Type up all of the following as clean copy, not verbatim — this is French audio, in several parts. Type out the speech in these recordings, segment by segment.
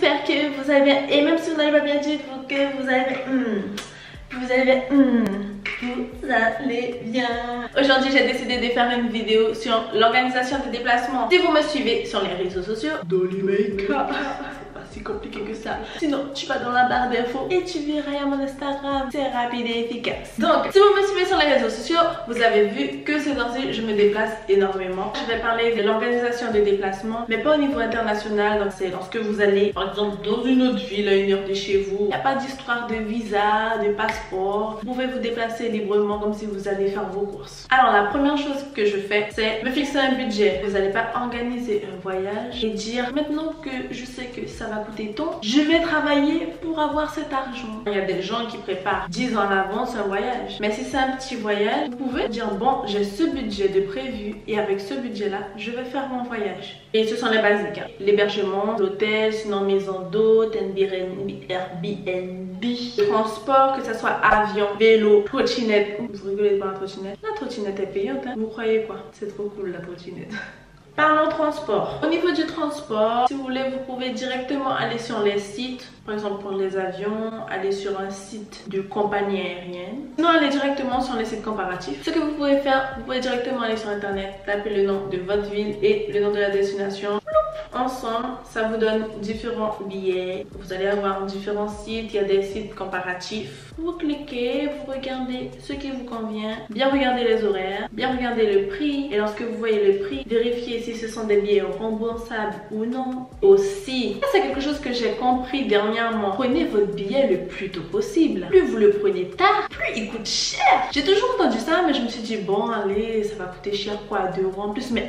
j'espère que vous allez bien. Et même si vous n'allez pas bien, dites-vous que vous allez bien. Aujourd'hui, j'ai décidé de faire une vidéo sur l'organisation des déplacements. Si vous me suivez sur les réseaux sociaux, Dolly Makeup, c'est pas si compliqué que ça. Sinon, tu vas dans la barre d'infos et tu verras à mon Instagram. C'est rapide et efficace. Donc, si vous me suivez sur les réseaux sociaux, vous avez vu que ces temps-ci, je me déplace énormément. Je vais parler de l'organisation des déplacements, mais pas au niveau international. Donc, c'est lorsque vous allez, par exemple, dans une autre ville à 1 heure de chez vous. Il n'y a pas d'histoire de visa, de passeport. Vous pouvez vous déplacer librement comme si vous allez faire vos courses. Alors, la première chose que je fais, c'est me fixer un budget. Vous n'allez pas organiser un voyage et dire, maintenant que je sais que ça va coûter tant, je vais travailler pour avoir cet argent. Il y a des gens qui préparent 10 ans en avance un voyage. Mais si c'est un petit voyage, vous pouvez dire, bon, j'ai ce budget de prévu et avec ce budget-là, je vais faire mon voyage. Et ce sont les basiques, hein. L'hébergement, l'hôtel, sinon maison d'hôte, Airbnb, transport, que ce soit avion, vélo, trottinette. Vous rigolez pas la trottinette? La trottinette est payante, hein. Vous croyez quoi? C'est trop cool la trottinette. Parlons transport. Au niveau du transport, si vous voulez, vous pouvez directement aller sur les sites. Par exemple, pour les avions, aller sur un site de compagnie aérienne. Sinon, aller directement sur les sites comparatifs. Ce que vous pouvez faire, vous pouvez directement aller sur internet, taper le nom de votre ville et le nom de la destination. Ensemble, ça vous donne différents billets. Vous allez avoir différents sites, il y a des sites comparatifs. Vous cliquez, vous regardez ce qui vous convient, bien regarder les horaires, bien regarder le prix. Et lorsque vous voyez le prix, vérifiez si ce sont des billets remboursables ou non. Aussi, c'est quelque chose que j'ai compris dernièrement. Prenez votre billet le plus tôt possible. Plus vous le prenez tard, plus il coûte cher. J'ai toujours entendu ça, mais je me suis dit, bon, allez, ça va coûter cher quoi, 2 € en plus. Mais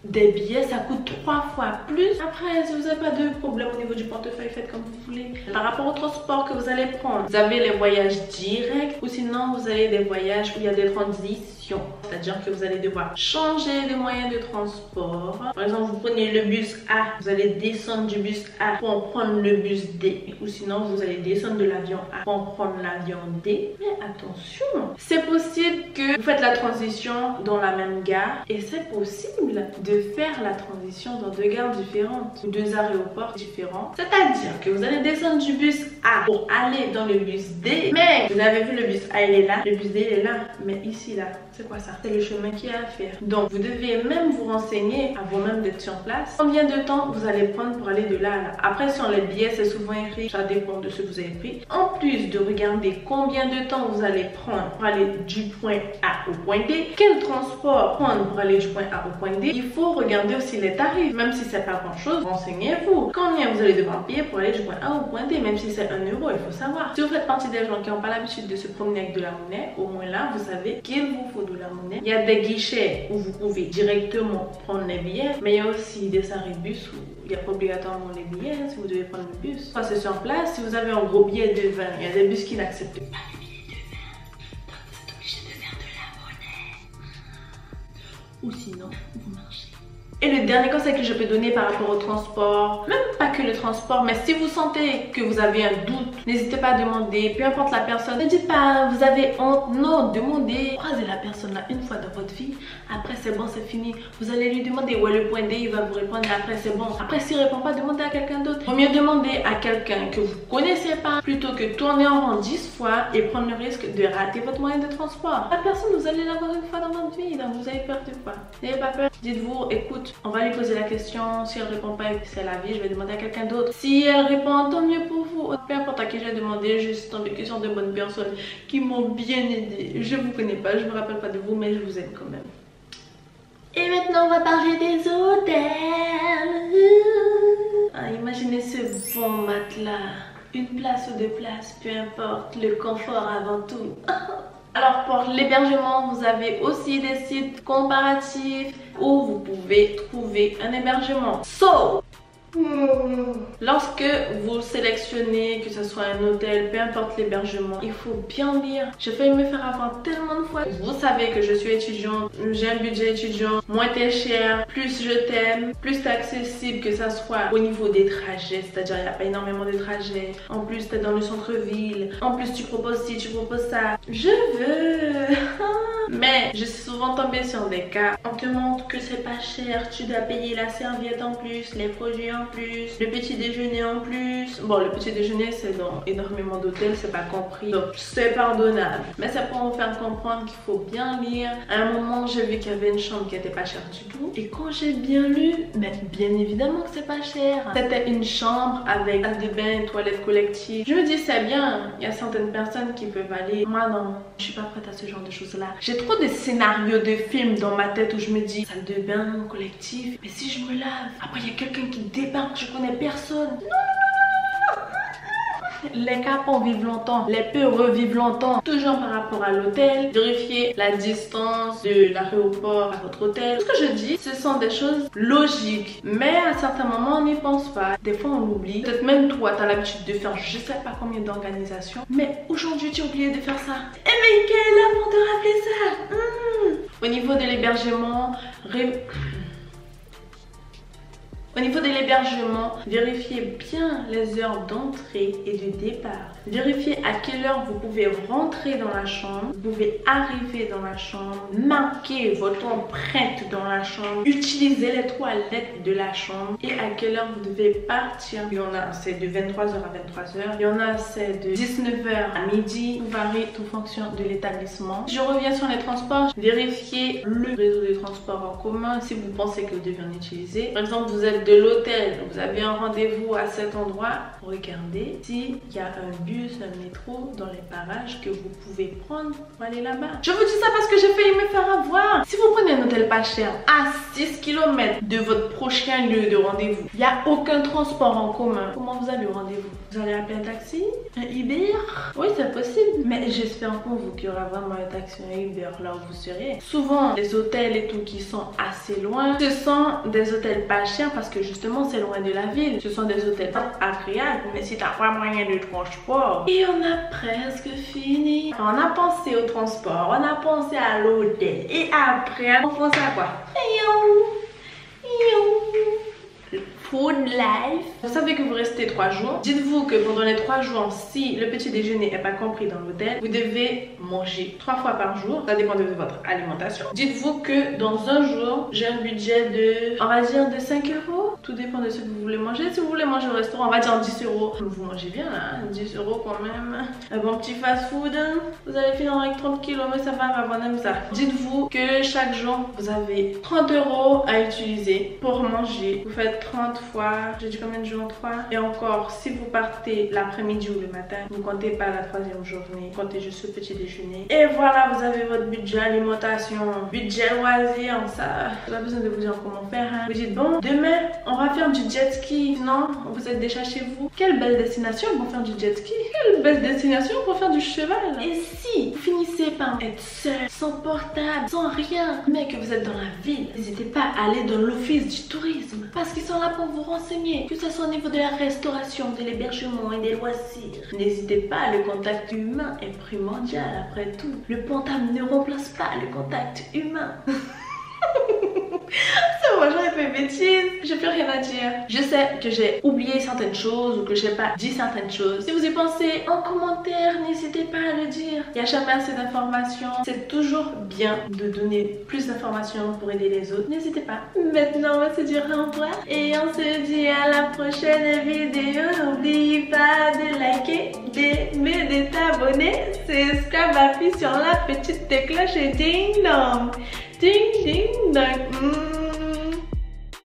des billets, ça coûte 3 fois plus. Après, si vous n'avez pas de problème au niveau du portefeuille, faites comme vous voulez. Par rapport au transport que vous allez prendre, vous avez les voyages directs ou sinon vous avez des voyages où il y a des transitions. C'est-à-dire que vous allez devoir changer de moyen de transport. Par exemple, vous prenez le bus A, vous allez descendre du bus A pour prendre le bus D. Ou sinon, vous allez descendre de l'avion A pour prendre l'avion D. Mais attention, c'est possible que vous faites la transition dans la même gare et c'est possible de faire la transition dans 2 gares différentes ou 2 aéroports différents. C'est-à-dire que vous allez descendre du bus A pour aller dans le bus D. Mais vous avez vu, le bus A, il est là, le bus D, il est là. Mais ici, là, c'est quoi ça? C'est le chemin qu'il y a à faire. Donc, vous devez même vous renseigner avant même d'être sur place. Combien de temps vous allez prendre pour aller de là à là? Après, sur les billets, c'est souvent écrit. Ça dépend de ce que vous avez pris. En plus de regarder combien de temps vous allez prendre pour aller du point A au point D, quel transport prendre pour aller du point A au point D, il faut regarder aussi les tarifs. Même si c'est pas grand chose, renseignez-vous. Combien vous allez devoir payer pour aller du point A au point D, même si c'est 1 €, il faut savoir. Si vous faites partie des gens qui n'ont pas l'habitude de se promener avec de la monnaie, au moins là, vous savez qu'il vous faut de la monnaie. Il y a des guichets où vous pouvez directement prendre les billets, mais il y a aussi des arrêts bus où il n'y a pas obligatoirement les billets si vous devez prendre le bus. Passez sur place, si vous avez un gros billet de 20, il y a des bus qui n'acceptent pas le billet de 20. Donc vous êtes obligé de faire de la monnaie. Ou sinon, vous marchez. Et le dernier conseil que je peux donner par rapport au transport, même pas que le transport, mais si vous sentez que vous avez un doute, n'hésitez pas à demander, peu importe la personne. Ne dites pas, vous avez honte, non, demandez. Croisez la personne là une fois dans votre vie, après c'est bon, c'est fini. Vous allez lui demander où est le point D, il va vous répondre, après c'est bon. Après s'il répond pas, demandez à quelqu'un d'autre. Il vaut mieux demander à quelqu'un que vous connaissez pas, plutôt que tourner en rond 10 fois et prendre le risque de rater votre moyen de transport. La personne, vous allez la voir une fois dans votre vie, donc vous avez peur de quoi? N'ayez pas peur, dites-vous, écoute, on va lui poser la question, si elle répond pas, c'est la vie, je vais demander à quelqu'un d'autre. Si elle répond, tant mieux pour vous. Peu importe à qui j'ai demandé, je suis tombée que sur de bonnes personnes qui m'ont bien aidé. Je vous connais pas, je me rappelle pas de vous, mais je vous aime quand même. Et maintenant, on va parler des hôtels. Ah, imaginez ce bon matelas. Une place ou 2 places, peu importe, le confort avant tout. Alors pour l'hébergement, vous avez aussi des sites comparatifs où vous pouvez trouver un hébergement. Lorsque vous sélectionnez, que ce soit un hôtel, peu importe l'hébergement, il faut bien lire. J'ai failli me faire avoir tellement de fois. Vous savez que je suis étudiante, j'ai un budget étudiant, moins t'es cher, plus je t'aime, plus t'es accessible, que ça soit au niveau des trajets, c'est-à-dire il n'y a pas énormément de trajets. En plus t'es dans le centre-ville, en plus tu proposes ci, tu proposes ça. Je veux. Mais je suis souvent tombée sur des cas, on te montre que c'est pas cher, tu dois payer la serviette en plus, les produits en plus, le petit déjeuner déjeuner en plus. Bon, le petit déjeuner c'est dans énormément d'hôtels, c'est pas compris, donc c'est pardonnable. Mais c'est pour vous faire comprendre qu'il faut bien lire. À un moment, j'ai vu qu'il y avait une chambre qui était pas chère du tout. Et quand j'ai bien lu, mais bien évidemment que c'est pas cher. C'était une chambre avec salle de bain et toilette collective. Je me dis c'est bien, il y a certaines personnes qui peuvent aller. Moi non, je suis pas prête à ce genre de choses là. J'ai trop de scénarios de films dans ma tête où je me dis salle de bain collective, mais si je me lave, après il y a quelqu'un qui débarque, je connais personne. Les capons vivent longtemps, les peu revivent longtemps. Toujours par rapport à l'hôtel, vérifiez la distance de l'aéroport à votre hôtel. Ce que je dis, ce sont des choses logiques, mais à certains moments on n'y pense pas. Des fois on l'oublie. Peut-être même toi, tu as l'habitude de faire je sais pas combien d'organisations, mais aujourd'hui tu as oublié de faire ça. Eh mais quelle est là pour te rappeler ça? Au niveau de l'hébergement, vérifiez bien les heures d'entrée et de départ. Vérifiez à quelle heure vous pouvez rentrer dans la chambre, vous pouvez arriver dans la chambre, marquez votre empreinte dans la chambre, utilisez les toilettes de la chambre et à quelle heure vous devez partir. Il y en a c'est de 23h à 23h, il y en a c'est de 19h à midi, tout varie tout fonction de l'établissement. Je reviens sur les transports, vérifiez le réseau de transport en commun si vous pensez que vous devez en utiliser. Par exemple, vous êtes de l'hôtel, vous avez un rendez-vous à cet endroit, regardez s'il y a un bus, un métro dans les parages que vous pouvez prendre pour aller là-bas. Je vous dis ça parce que j'ai failli me faire avoir. Si vous prenez un hôtel pas cher à 6 km de votre prochain lieu de rendez-vous, il n'y a aucun transport en commun, comment vous allez au rendez-vous? Vous allez appeler un taxi? Un Uber? Oui, c'est possible, mais j'espère pour vous qu'il y aura vraiment un taxi, un Uber là où vous serez. Souvent, les hôtels et tout qui sont assez loin, ce sont des hôtels pas chers parce que justement c'est loin de la ville. Ce sont des hôtels agréables, mais si t'as pas moyen de transport. Et on a presque fini. On a pensé au transport, on a pensé à l'hôtel et après on pense à quoi? Food life. Vous savez que vous restez 3 jours. Dites-vous que pendant les 3 jours, si le petit déjeuner n'est pas compris dans l'hôtel, vous devez manger 3 fois par jour. Ça dépend de votre alimentation. Dites-vous que dans un jour, j'ai un budget de, on va dire, de 5 €. Tout dépend de ce que vous voulez manger. Si vous voulez manger au restaurant, on va dire 10 €. Vous mangez bien là, 10 € quand même. Un bon petit fast food. Vous allez finir avec 30 kg, mais ça va, on aime ça. Dites-vous que chaque jour, vous avez 30 € à utiliser pour manger. Vous faites 30 fois, j'ai dit combien de jours? 3. Et encore, si vous partez l'après-midi ou le matin, vous comptez pas la 3e journée, vous comptez juste le petit déjeuner. Et voilà, vous avez votre budget alimentation, budget loisir, ça, j'ai pas besoin de vous dire comment faire. Hein. Vous dites, bon, demain, on va faire du jet ski. Non, vous êtes déjà chez vous. Quelle belle destination pour faire du jet ski. Quelle belle destination pour faire du cheval. Et si vous finissez par être seul, sans portable, sans rien, mais que vous êtes dans la ville, n'hésitez pas à aller dans l'office du tourisme. Parce qu'ils sont là pour vous renseigner, que ce soit au niveau de la restauration, de l'hébergement et des loisirs. N'hésitez pas, le contact humain est primordial après tout. Le portable ne remplace pas le contact humain. C'est moi, j'aurais fait bêtise. J'ai plus rien à dire. Je sais que j'ai oublié certaines choses ou que j'ai pas dit certaines choses. Si vous y pensez en commentaire, n'hésitez pas à le dire. Il n'y a jamais assez d'informations. C'est toujours bien de donner plus d'informations pour aider les autres. N'hésitez pas. Maintenant, on va se dire au revoir. Et on se dit à la prochaine vidéo. N'oubliez pas de liker, d'aimer, de t'abonner. Subscribe, appuie sur la petite cloche et ding dong. Ding ding dong.